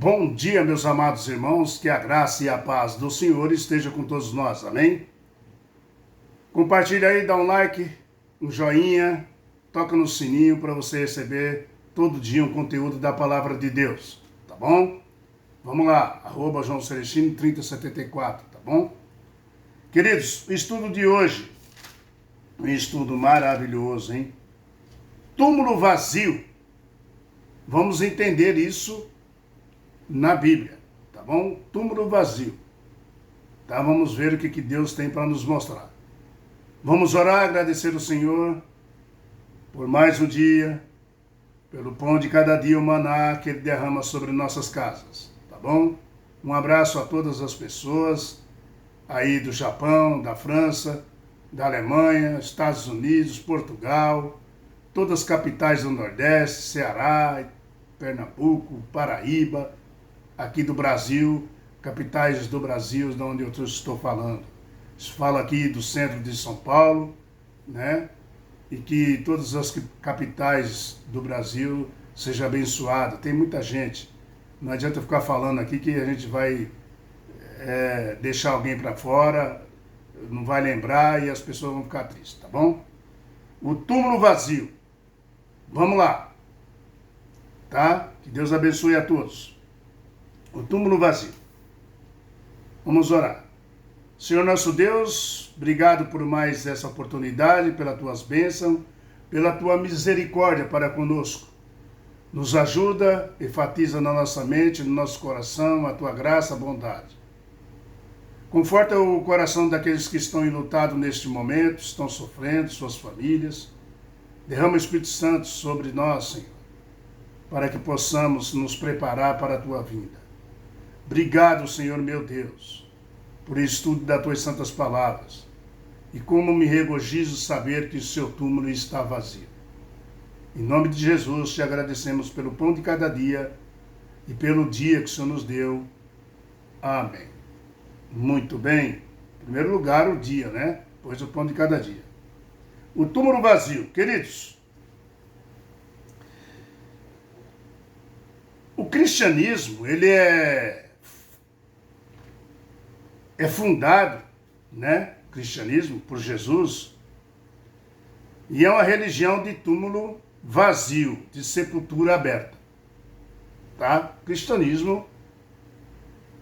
Bom dia, meus amados irmãos, que a graça e a paz do Senhor esteja com todos nós, amém? Compartilha aí, dá um like, um joinha, toca no sininho para você receber todo dia um conteúdo da Palavra de Deus, tá bom? Vamos lá, @João Celestino 3074, tá bom? Queridos, o estudo de hoje, um estudo maravilhoso, hein? Túmulo vazio. Vamos entender isso na Bíblia, tá bom? Túmulo vazio. Tá? Vamos ver o que Deus tem para nos mostrar. Vamos orar, agradecer ao Senhor por mais um dia, pelo pão de cada dia, o maná que Ele derrama sobre nossas casas, tá bom? Um abraço a todas as pessoas aí do Japão, da França, da Alemanha, Estados Unidos, Portugal, todas as capitais do Nordeste, Ceará, Pernambuco, Paraíba, aqui do Brasil, capitais do Brasil, de onde eu estou falando. Falo aqui do centro de São Paulo, né? E que todas as capitais do Brasil sejam abençoadas. Tem muita gente. Não adianta ficar falando aqui que a gente vai deixar alguém para fora, não vai lembrar e as pessoas vão ficar tristes, tá bom? O túmulo vazio. Vamos lá. Tá? Que Deus abençoe a todos. O túmulo vazio. Vamos orar. Senhor nosso Deus, obrigado por mais essa oportunidade, pelas tuas bênçãos, pela tua misericórdia para conosco. Nos ajuda, enfatiza na nossa mente, no nosso coração, a tua graça, a bondade. Conforta o coração daqueles que estão enlutados neste momento, estão sofrendo, suas famílias. Derrama o Espírito Santo sobre nós, Senhor, para que possamos nos preparar para a tua vinda. Obrigado, Senhor meu Deus, por estudo das tuas santas palavras. E como me regozijo saber que o seu túmulo está vazio. Em nome de Jesus, te agradecemos pelo pão de cada dia e pelo dia que o Senhor nos deu. Amém. Muito bem. Em primeiro lugar, o dia, né? Depois o pão de cada dia. O túmulo vazio. Queridos, o cristianismo, ele é fundado, né? O cristianismo, por Jesus, e é uma religião de túmulo vazio, de sepultura aberta. Tá? O cristianismo,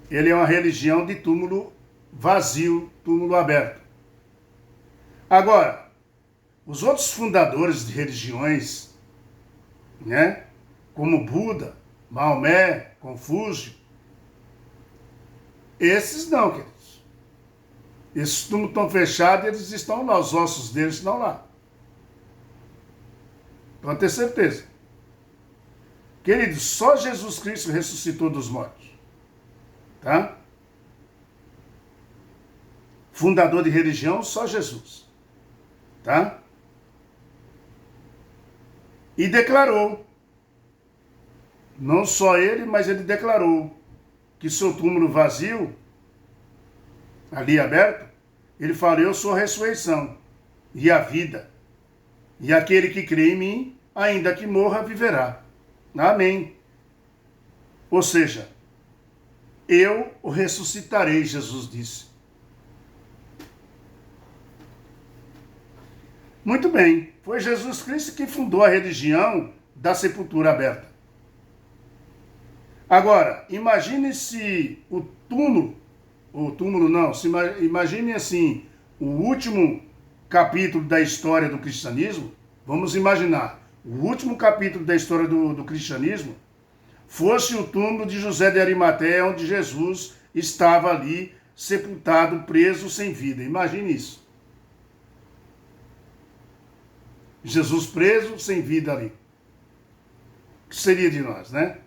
ele é uma religião de túmulo vazio, túmulo aberto. Agora, os outros fundadores de religiões, né? Como Buda, Maomé, Confúcio, esses não, queridos. Esses túmulos estão fechados, eles estão lá, os ossos deles estão lá. Pode ter certeza. Queridos, só Jesus Cristo ressuscitou dos mortos. Tá? Fundador de religião, só Jesus. Tá? E declarou, não só ele, mas ele declarou que seu túmulo vazio, ali aberto, ele fala, eu sou a ressurreição e a vida. E aquele que crê em mim, ainda que morra, viverá. Amém. Ou seja, eu o ressuscitarei, Jesus disse. Muito bem, foi Jesus Cristo que fundou a religião da sepultura aberta. Agora, imagine se imagine assim, o último capítulo da história do cristianismo, vamos imaginar, o último capítulo da história do cristianismo fosse o túmulo de José de Arimateia, onde Jesus estava ali, sepultado, preso, sem vida. Imagine isso. Jesus preso, sem vida ali. O que seria de nós, né?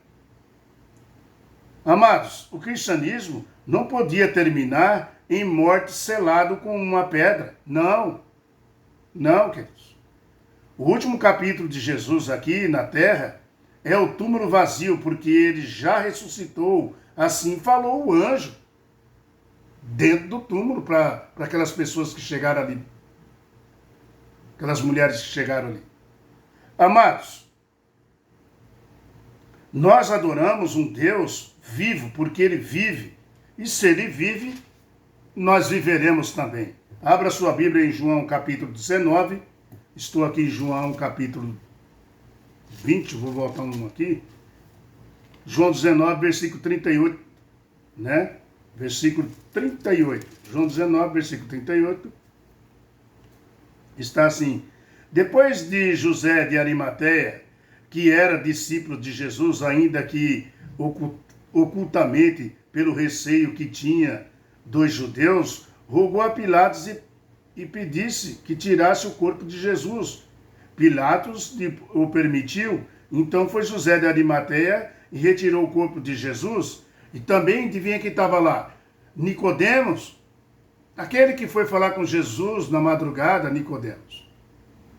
Amados, o cristianismo não podia terminar em morte selado com uma pedra. Não. Não, queridos. O último capítulo de Jesus aqui na terra é o túmulo vazio, porque ele já ressuscitou. Assim falou o anjo dentro do túmulo para aquelas pessoas que chegaram ali. Aquelas mulheres que chegaram ali. Amados, Nós adoramos um Deus vivo, porque Ele vive. E se Ele vive, nós viveremos também. Abra sua Bíblia em João capítulo 19. Estou aqui em João capítulo 20, vou voltar um aqui. João 19, versículo 38, né? Versículo 38. João 19, versículo 38. Está assim: depois de José de Arimateia, que era discípulo de Jesus, ainda que ocultamente, pelo receio que tinha dos judeus, rogou a Pilatos e pedisse que tirasse o corpo de Jesus. Pilatos o permitiu, então foi José de Arimateia e retirou o corpo de Jesus. E também, adivinha quem estava lá? Nicodemos, aquele que foi falar com Jesus na madrugada, Nicodemos,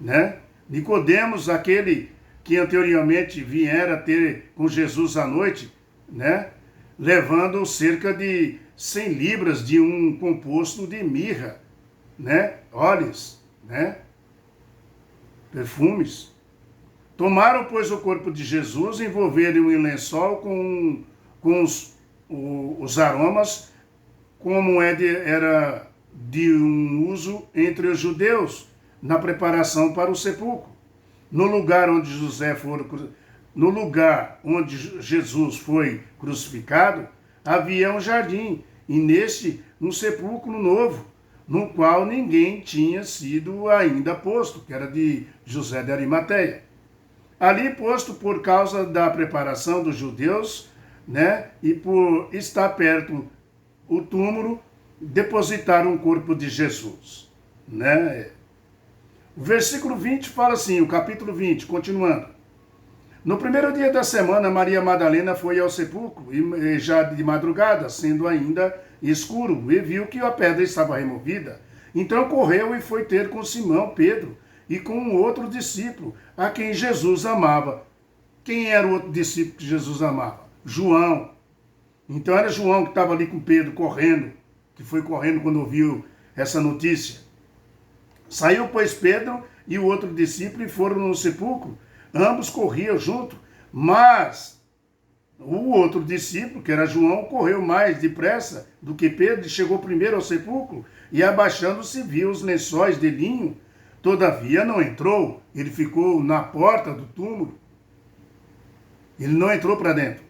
né? Nicodemos, aquele que anteriormente viera ter com Jesus à noite, né? Levando cerca de 100 libras de um composto de mirra, né? Óleos, né? Perfumes. Tomaram, pois, o corpo de Jesus, envolveram em lençol com os aromas, como era de um uso entre os judeus, na preparação para o sepulcro. No lugar onde Jesus foi crucificado, havia um jardim, e neste um sepulcro novo, no qual ninguém tinha sido ainda posto, que era de José de Arimateia. Ali posto por causa da preparação dos judeus, né, e por estar perto o túmulo, depositaram o corpo de Jesus, né? O versículo 20 fala assim, o capítulo 20, continuando. No primeiro dia da semana, Maria Madalena foi ao sepulcro, e já de madrugada, sendo ainda escuro, e viu que a pedra estava removida. Então correu e foi ter com Simão Pedro e com um outro discípulo, a quem Jesus amava. Quem era o outro discípulo que Jesus amava? João. Então era João que estava ali com Pedro, correndo, que foi correndo quando ouviu essa notícia. Saiu, pois, Pedro e o outro discípulo e foram no sepulcro. Ambos corriam junto, mas o outro discípulo, que era João, correu mais depressa do que Pedro e chegou primeiro ao sepulcro e, abaixando-se, viu os lençóis de linho. Todavia não entrou, ele ficou na porta do túmulo. Ele não entrou para dentro.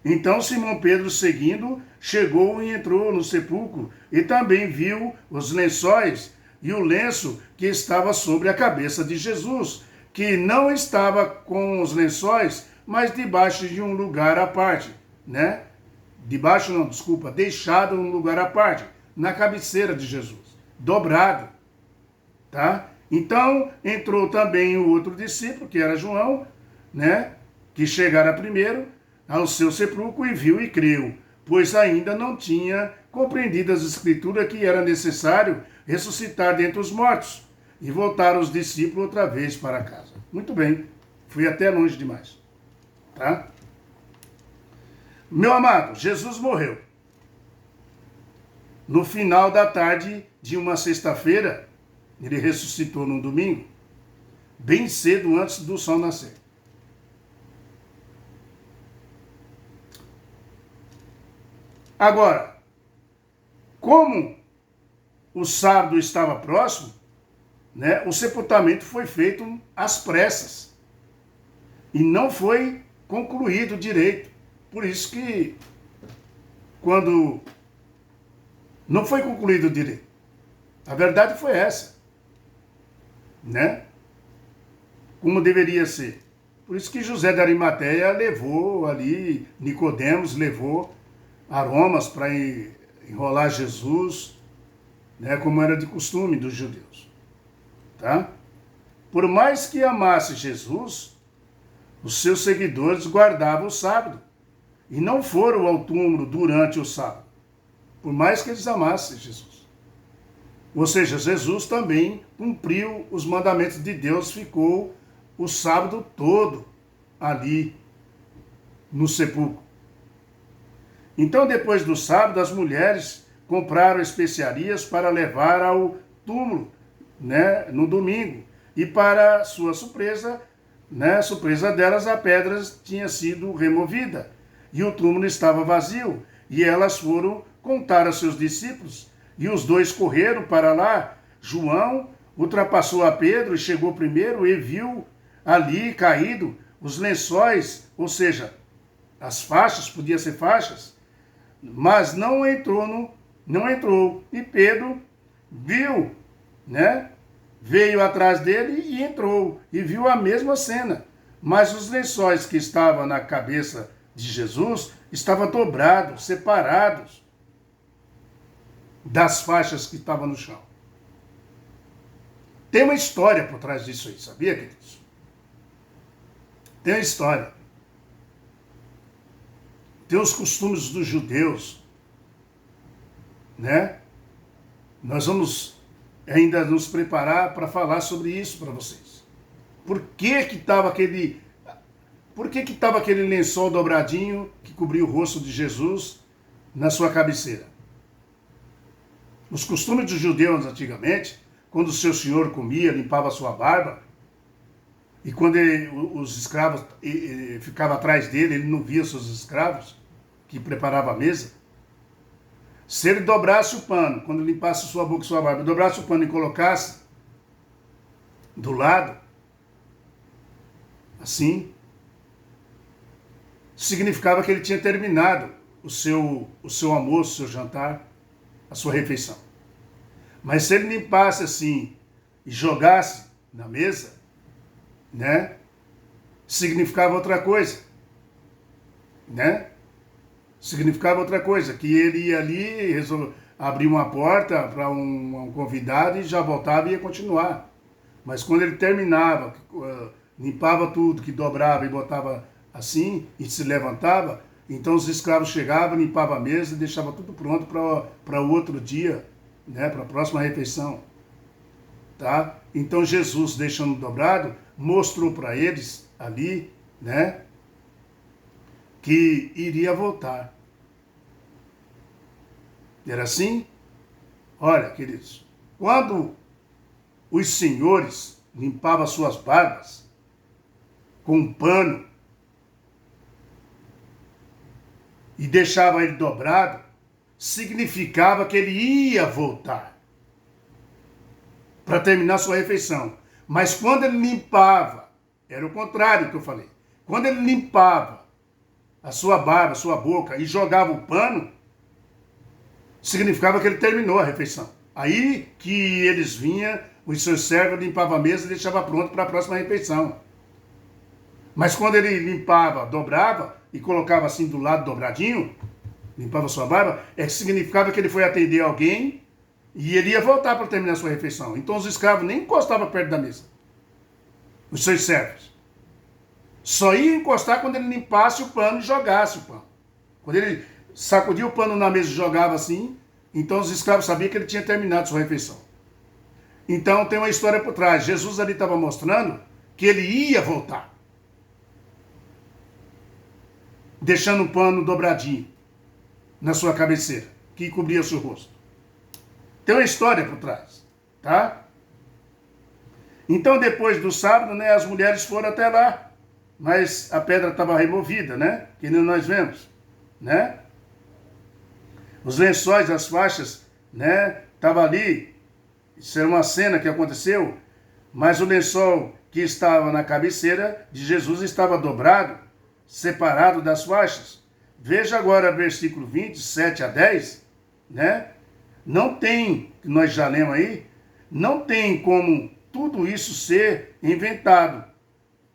Então Simão Pedro, seguindo, chegou e entrou no sepulcro e também viu os lençóis e o lenço que estava sobre a cabeça de Jesus, que não estava com os lençóis, mas debaixo de um lugar à parte, né? Deixado num lugar à parte, na cabeceira de Jesus, dobrado, tá? Então entrou também o outro discípulo, que era João, né? Que chegara primeiro ao seu sepulcro e viu e creu, pois ainda não tinha compreendido as Escrituras que era necessário ressuscitar dentre os mortos. E voltaram os discípulos outra vez para casa. Muito bem, fui até longe demais. Tá? Meu amado, Jesus morreu. No final da tarde de uma sexta-feira, ele ressuscitou num domingo, bem cedo antes do sol nascer. Agora, como o sábado estava próximo, né, o sepultamento foi feito às pressas e não foi concluído direito. Por isso que, quando não foi concluído direito, a verdade foi essa, né? Como deveria ser. Por isso que José de Arimateia levou ali, Nicodemos levou aromas para enrolar Jesus, né, como era de costume dos judeus. Tá? Por mais que amasse Jesus, os seus seguidores guardavam o sábado e não foram ao túmulo durante o sábado, por mais que eles amassem Jesus. Ou seja, Jesus também cumpriu os mandamentos de Deus, ficou o sábado todo ali no sepulcro. Então, depois do sábado, as mulheres compraram especiarias para levar ao túmulo, né, no domingo. E, para sua surpresa, né, surpresa delas, a pedra tinha sido removida e o túmulo estava vazio. E elas foram contar aos seus discípulos e os dois correram para lá. João ultrapassou a Pedro e chegou primeiro e viu ali caído os lençóis, ou seja, as faixas, podia ser faixas, mas não entrou. E Pedro viu, né? Veio atrás dele e entrou e viu a mesma cena. Mas os lençóis que estavam na cabeça de Jesus estavam dobrados, separados das faixas que estavam no chão. Tem uma história por trás disso aí, sabia, queridos? Tem uma história. Tem os costumes dos judeus, né? Nós vamos ainda nos preparar para falar sobre isso para vocês. Por que estava aquele lençol dobradinho que cobria o rosto de Jesus na sua cabeceira? Os costumes dos judeus antigamente, quando o seu senhor comia, limpava a sua barba, e quando os escravos ficavam atrás dele, ele não via seus escravos que preparavam a mesa. Se ele dobrasse o pano, quando limpasse sua boca e sua barba, dobrasse o pano e colocasse do lado, assim, significava que ele tinha terminado o seu almoço, o seu jantar, a sua refeição. Mas se ele limpasse assim e jogasse na mesa, né, significava outra coisa, né? Significava outra coisa, que ele ia ali, abrir uma porta para um convidado e já voltava e ia continuar. Mas quando ele terminava, limpava tudo, que dobrava e botava assim, e se levantava, então os escravos chegavam, limpavam a mesa e deixavam tudo pronto para o outro dia, né, para a próxima refeição. Tá? Então Jesus, deixando dobrado, mostrou para eles ali, né, que iria voltar. Era assim? Olha, queridos, quando os senhores limpavam suas barbas com um pano e deixavam ele dobrado, significava que ele ia voltar para terminar sua refeição. Mas quando ele limpava, era o contrário que eu falei. Quando ele limpava a sua barba, a sua boca e jogava o pano, significava que ele terminou a refeição. Aí que eles vinham, os seus servos limpavam a mesa e deixavam pronto para a próxima refeição. Mas quando ele limpava, dobrava e colocava assim do lado dobradinho, limpava a sua barba, que significava que ele foi atender alguém e ele ia voltar para terminar a sua refeição. Então os escravos nem encostavam perto da mesa, os seus servos. Só ia encostar quando ele limpasse o pano e jogasse o pano. Quando ele sacudia o pano na mesa e jogava assim, então os escravos sabiam que ele tinha terminado sua refeição. Então tem uma história por trás. Jesus ali estava mostrando que ele ia voltar, deixando o pano dobradinho na sua cabeceira, que cobria o seu rosto. Tem uma história por trás, tá? Então depois do sábado, né, as mulheres foram até lá, mas a pedra estava removida, né? Que nem nós vemos, né? Os lençóis, as faixas, né? Estavam ali. Isso era uma cena que aconteceu, mas o lençol que estava na cabeceira de Jesus estava dobrado, separado das faixas. Veja agora versículo 20, 7 a 10, né? Não tem, nós já lemos aí, não tem como tudo isso ser inventado.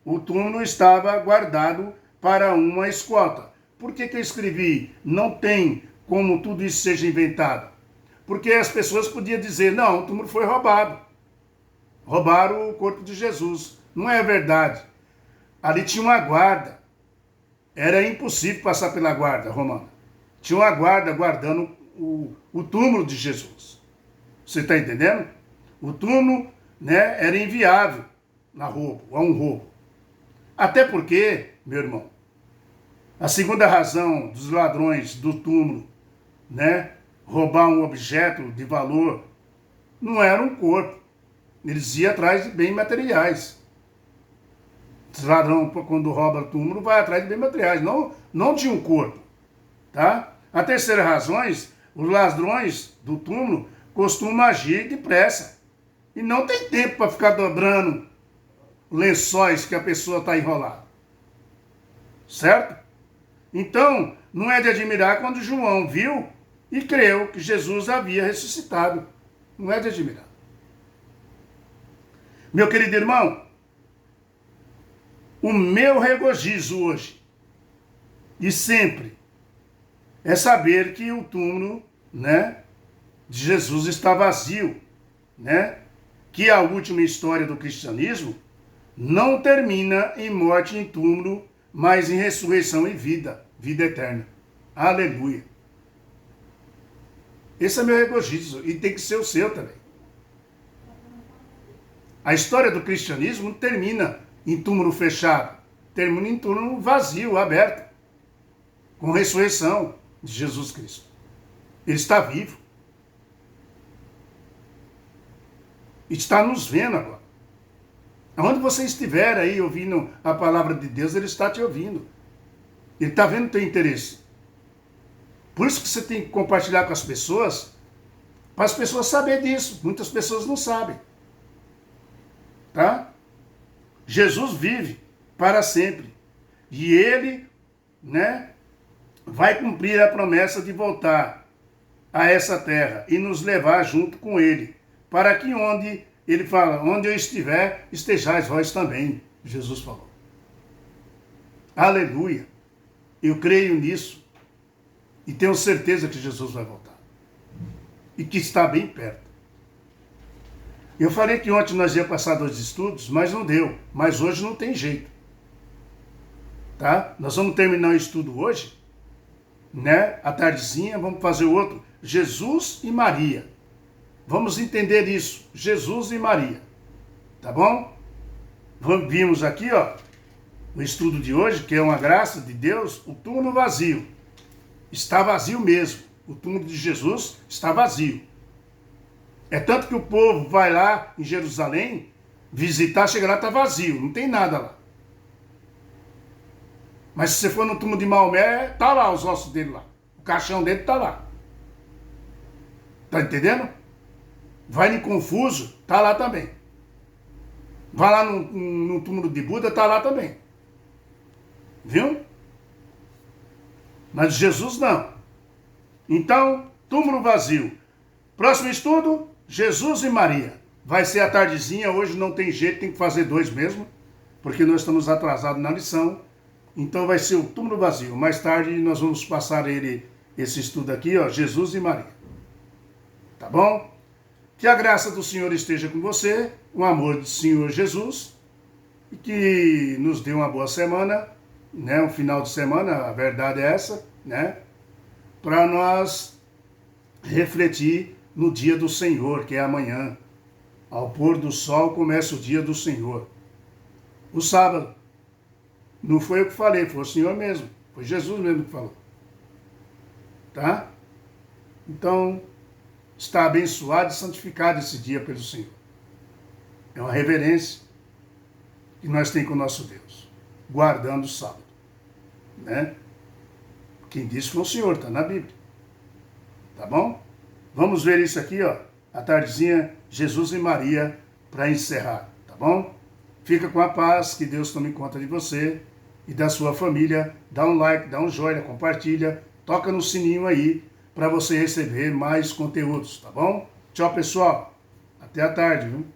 O túmulo estava guardado para uma escolta. Por que eu escrevi não tem como tudo isso seja inventado? Porque as pessoas podiam dizer, não, o túmulo foi roubado. Roubaram o corpo de Jesus. Não é verdade. Ali tinha uma guarda. Era impossível passar pela guarda romana. Tinha uma guarda guardando o túmulo de Jesus. Você está entendendo? O túmulo, né, era inviável a um roubo. Até porque, meu irmão, a segunda razão dos ladrões do túmulo, né, roubar um objeto de valor, não era um corpo. Eles iam atrás de bens materiais. ladrão, quando rouba o túmulo, vai atrás de bem materiais, não de um corpo. Tá? A terceira razão, os ladrões do túmulo costumam agir depressa. E não tem tempo para ficar dobrando lençóis que a pessoa está enrolada. Certo? Então, não é de admirar quando João viu e creu que Jesus havia ressuscitado. Não é de admirar. Meu querido irmão, o meu regozijo hoje e sempre é saber que o túmulo, né, de Jesus está vazio, né? Que a última história do cristianismo não termina em morte em túmulo, mas em ressurreição e vida eterna. Aleluia. Esse é meu regozijo e tem que ser o seu também. A história do cristianismo não termina em túmulo fechado, termina em túmulo vazio, aberto, com ressurreição de Jesus Cristo. Ele está vivo. Está nos vendo agora. Aonde você estiver aí ouvindo a palavra de Deus, Ele está te ouvindo. Ele está vendo o teu interesse. Por isso que você tem que compartilhar com as pessoas, para as pessoas saberem disso. Muitas pessoas não sabem. Tá? Jesus vive para sempre. E Ele, né, vai cumprir a promessa de voltar a essa terra e nos levar junto com Ele, para que onde Ele fala, onde eu estiver, estejais vós também, Jesus falou. Aleluia. Eu creio nisso e tenho certeza que Jesus vai voltar e que está bem perto. Eu falei que ontem nós ia passar 2 estudos, mas não deu. Mas hoje não tem jeito. Tá? Nós vamos terminar o estudo hoje, né? À tardezinha, vamos fazer o outro. Jesus e Maria. Vamos entender isso. Jesus e Maria. Tá bom? Vimos aqui, ó, o estudo de hoje, que é uma graça de Deus, o túmulo vazio. Está vazio mesmo. O túmulo de Jesus está vazio. É tanto que o povo vai lá em Jerusalém visitar, chega lá, está vazio, não tem nada lá. Mas se você for no túmulo de Maomé, tá lá os ossos dele lá. O caixão dele tá lá. Tá entendendo? Vai em Confuso, tá lá também. Vai lá no túmulo de Buda, tá lá também. Viu? Mas Jesus não. Então, túmulo vazio. Próximo estudo, Jesus e Maria. Vai ser à tardezinha, hoje não tem jeito, tem que fazer 2 mesmo, porque nós estamos atrasados na lição. Então vai ser o túmulo vazio. Mais tarde nós vamos passar esse estudo aqui, ó, Jesus e Maria. Tá bom? Que a graça do Senhor esteja com você, o amor do Senhor Jesus, e que nos dê uma boa semana, né? Um final de semana, a verdade é essa, né? Para nós refletir no dia do Senhor, que é amanhã. Ao pôr do sol começa o dia do Senhor. O sábado. Não foi eu que falei, foi o Senhor mesmo. Foi Jesus mesmo que falou. Tá? Então, está abençoado e santificado esse dia pelo Senhor. É uma reverência que nós temos com o nosso Deus. Guardando o sábado. Né? Quem disse foi o Senhor, está na Bíblia. Tá bom? Vamos ver isso aqui, ó. A tardezinha, Jesus e Maria, para encerrar. Tá bom? Fica com a paz, que Deus tome conta de você e da sua família. Dá um like, dá um joinha, compartilha, toca no sininho aí para você receber mais conteúdos, tá bom? Tchau, pessoal. Até a tarde, viu?